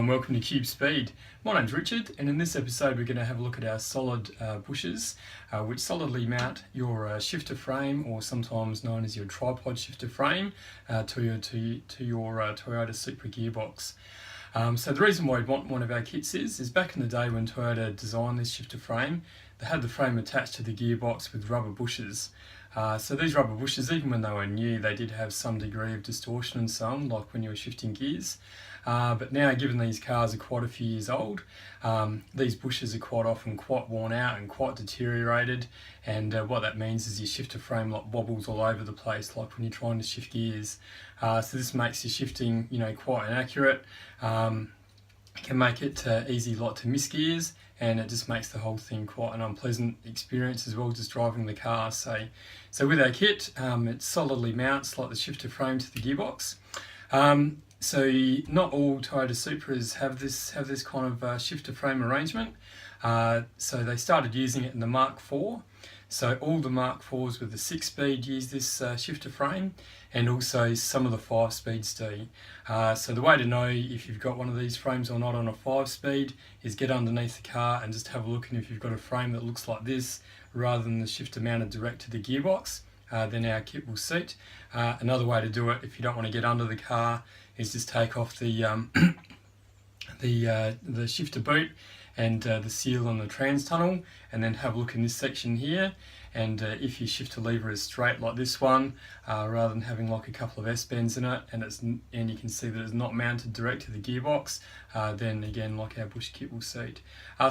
and welcome to Cube Speed. My name's Richard, and in this episode we're going to have a look at our solid bushers which solidly mount your shifter frame, or sometimes known as your tripod shifter frame, to your Toyota Supra gearbox. So the reason why we'd want one of our kits is back in the day when Toyota designed this shifter frame, they had the frame attached to the gearbox with rubber bushers. So these rubber bushers, even when they were new, they did have some degree of distortion and so on, like when you were shifting gears. But now, given these cars are quite a few years old, these bushers are quite often quite worn out and quite deteriorated, and what that means is your shifter frame wobbles all over the place, like when you're trying to shift gears. So this makes your shifting, quite inaccurate. It can make it easy to miss gears, and it just makes the whole thing quite an unpleasant experience as well, just driving the car. So with our kit, it solidly mounts like the shifter frame to the gearbox. So not all Toyota Supras have this kind of shifter frame arrangement. So they started using it in the Mk4. So all the Mk4s with the 6-speed use this shifter frame, and also some of the 5-speeds do. So the way to know if you've got one of these frames or not on a 5-speed is get underneath the car and just have a look, and if you've got a frame that looks like this rather than the shifter mounted direct to the gearbox, then our kit will suit. Another way to do it, if you don't want to get under the car, is just take off the shifter boot and the seal on the trans tunnel, and then have a look in this section here. And if your shifter lever is straight like this one, rather than having like a couple of S-bends in it, and you can see that it's not mounted direct to the gearbox, then again, like our bush kit will suit.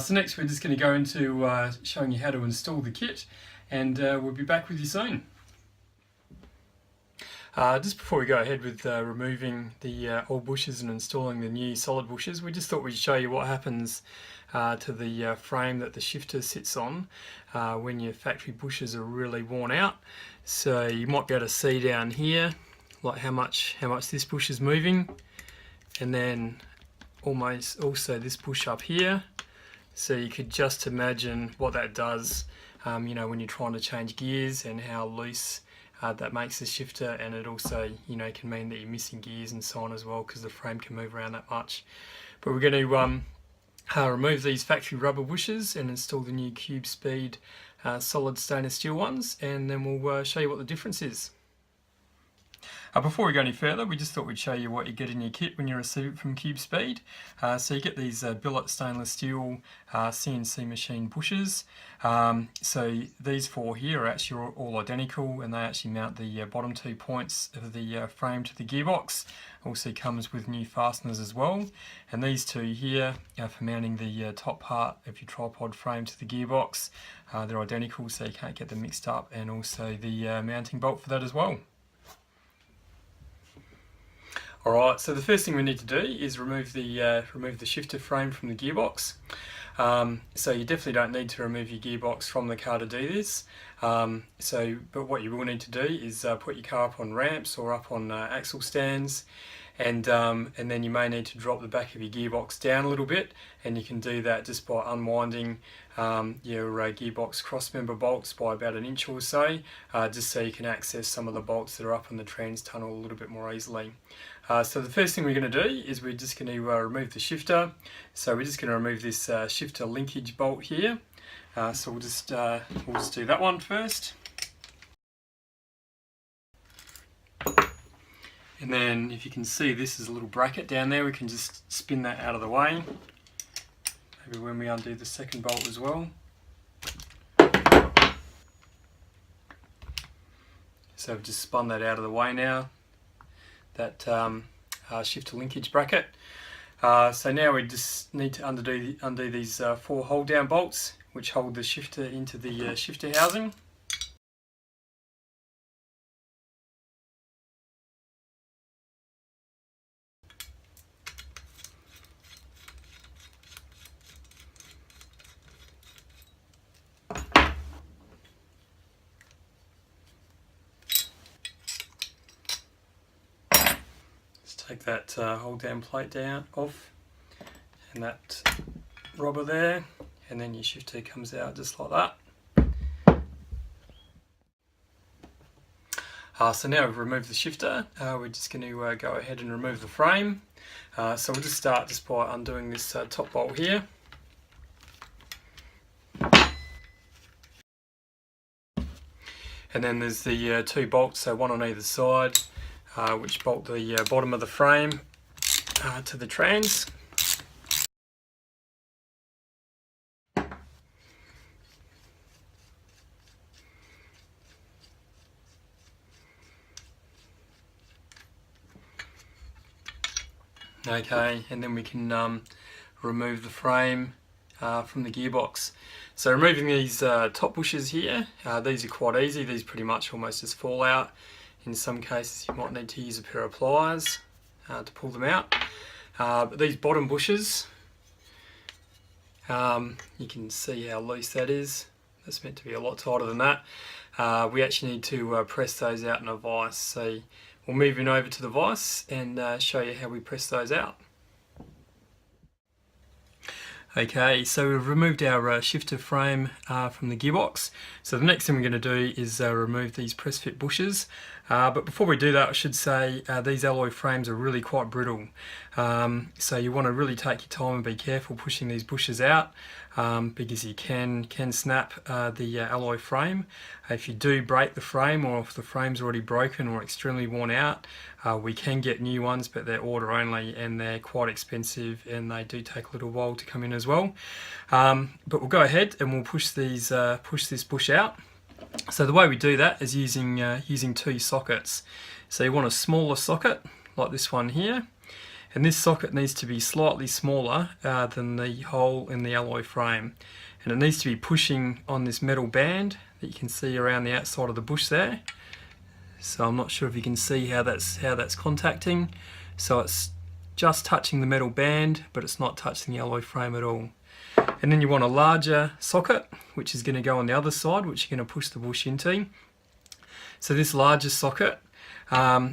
So next we're just going to go into showing you how to install the kit, and we'll be back with you soon. Just before we go ahead with removing the old bushers and installing the new solid bushers, we just thought we'd show you what happens to the frame that the shifter sits on when your factory bushers are really worn out. So you might be able to see down here like how much this bush is moving, and then also this bush up here. So you could just imagine what that does when you're trying to change gears, and how loose that makes the shifter, and it also can mean that you're missing gears and so on as well, because the frame can move around that much. But we're going to remove these factory rubber bushers and install the new Cube Speed solid stainless steel ones, and then we'll show you what the difference is. Before we go any further, we just thought we'd show you what you get in your kit when you receive it from Cube Speed. So you get these billet stainless steel CNC machine bushers. So these four here are actually all identical, and they actually mount the bottom 2 points of the frame to the gearbox. Also comes with new fasteners as well. And these two here are for mounting the top part of your tripod frame to the gearbox. They're identical, so you can't get them mixed up, and also the mounting bolt for that as well. Alright, so the first thing we need to do is remove the shifter frame from the gearbox. So you definitely don't need to remove your gearbox from the car to do this. But what you will need to do is put your car up on ramps or up on axle stands, and then you may need to drop the back of your gearbox down a little bit, and you can do that just by unwinding your gearbox crossmember bolts by about 1 inch or so, just so you can access some of the bolts that are up in the trans tunnel a little bit more easily. So the first thing we're going to do is we're just going to remove the shifter. So we're just going to remove this shifter linkage bolt here. So we'll just do that one first. And then, if you can see, this is a little bracket down there. We can just spin that out of the way. Maybe when we undo the second bolt as well. So we've just spun that out of the way now, that shifter linkage bracket. So now we just need to undo these 4 hold down bolts, which hold the shifter into the shifter housing. Take that hold down plate off, and that rubber there, and then your shifter comes out just like that. So now we've removed the shifter, we're just going to go ahead and remove the frame. So we'll just start just by undoing this top bolt here. And then there's the two bolts, so one on either side, which bolt the bottom of the frame to the trans. Okay, and then we can remove the frame from the gearbox. So removing these top bushers here, these are quite easy. These pretty much almost just fall out. In some cases you might need to use a pair of pliers to pull them out. But these bottom bushers, you can see how loose that is. That's meant to be a lot tighter than that. We actually need to press those out in a vise. So we'll move in over to the vise and show you how we press those out. Okay, so we've removed our shifter frame from the gearbox. So the next thing we're going to do is remove these press fit bushers. But before we do that, I should say these alloy frames are really quite brittle. So you want to really take your time and be careful pushing these bushers out because you can snap the alloy frame. If you do break the frame, or if the frame's already broken or extremely worn out, we can get new ones, but they're order only and they're quite expensive and they do take a little while to come in as well. But we'll go ahead and we'll push this bush out. So the way we do that is using two sockets. So you want a smaller socket like this one here, and this socket needs to be slightly smaller than the hole in the alloy frame, and it needs to be pushing on this metal band that you can see around the outside of the bush there. So I'm not sure if you can see how that's contacting. So it's just touching the metal band, but it's not touching the alloy frame at all. And then you want a larger socket, which is going to go on the other side, which you're going to push the bush into. So this larger socket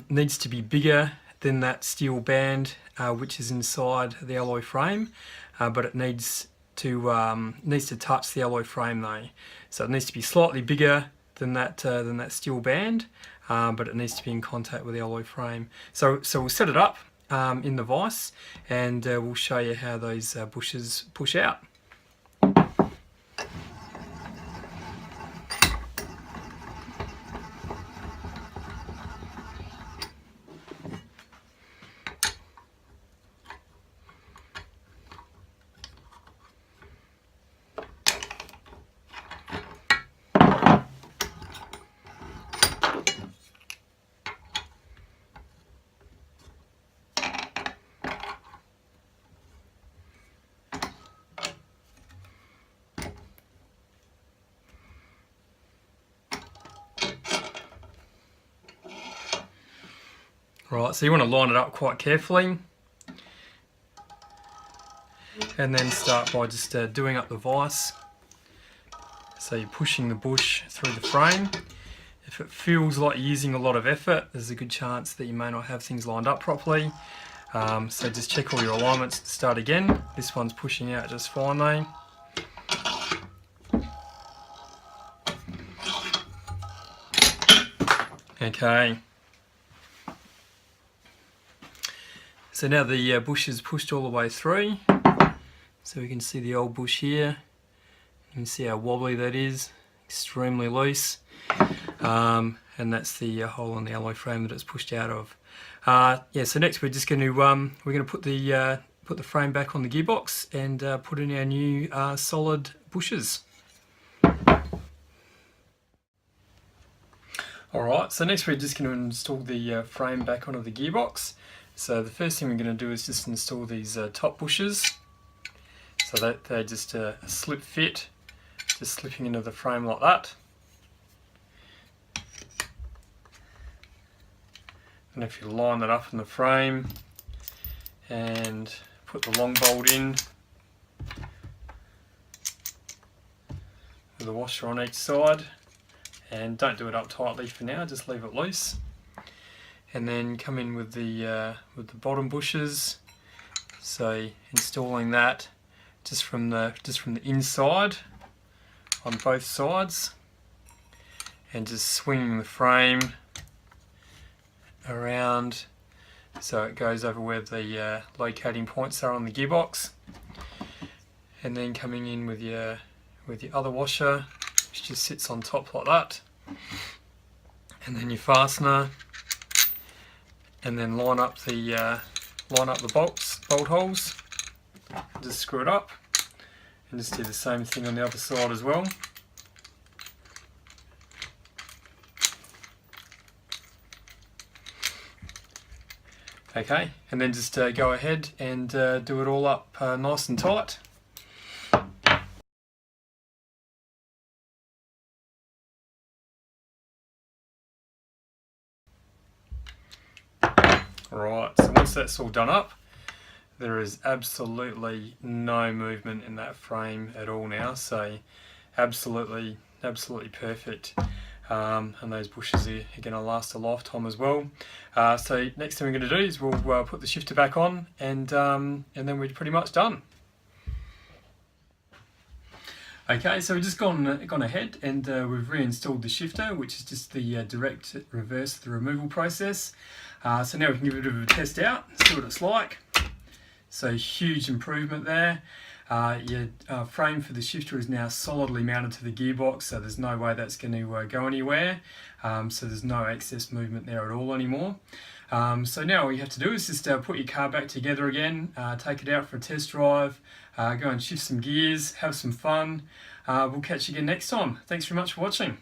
needs to be bigger than that steel band, which is inside the alloy frame, but it needs to touch the alloy frame though. So it needs to be slightly bigger than that steel band, but it needs to be in contact with the alloy frame. So we'll set it up in the vise, and we'll show you how those bushers push out. Right, so you want to line it up quite carefully, and then start by just doing up the vise. So you're pushing the bush through the frame. If it feels like you're using a lot of effort, there's a good chance that you may not have things lined up properly. So just check all your alignments to start again. This one's pushing out just fine though. Okay. So now the bush is pushed all the way through. So we can see the old bush here. You can see how wobbly that is, extremely loose. And that's the hole in the alloy frame that it's pushed out of. Yeah, so next we're just going to put the frame back on the gearbox and put in our new solid bushers. Alright, so next we're just going to install the frame back onto the gearbox. So the first thing we're going to do is just install these top bushers. So that they're just a slip fit, just slipping into the frame like that. And if you line that up in the frame and put the long bolt in with the washer on each side, and don't do it up tightly for now, just leave it loose. And then come in with the bottom bushers. So installing that just from the inside on both sides, and just swinging the frame around So it goes over where the locating points are on the gearbox, and then coming in with your other washer, which just sits on top like that, and then your fastener, and then line up the bolt holes. Just screw it up, and just do the same thing on the other side as well. Okay, and then just go ahead and do it all up nice and tight. Right, so once that's all done up, there is absolutely no movement in that frame at all now, so absolutely perfect. And those bushes are going to last a lifetime as well. So next thing we're going to do is we'll put the shifter back on, and then we're pretty much done. Okay, so we've just gone ahead and we've reinstalled the shifter, which is just the direct reverse of the removal process. So now we can give it a bit of a test out, see what it's like. So huge improvement there. Your frame for the shifter is now solidly mounted to the gearbox, so there's no way that's going to go anywhere. So there's no excess movement there at all anymore. So now all you have to do is just put your car back together again, take it out for a test drive, go and shift some gears, have some fun. We'll catch you again next time. Thanks very much for watching.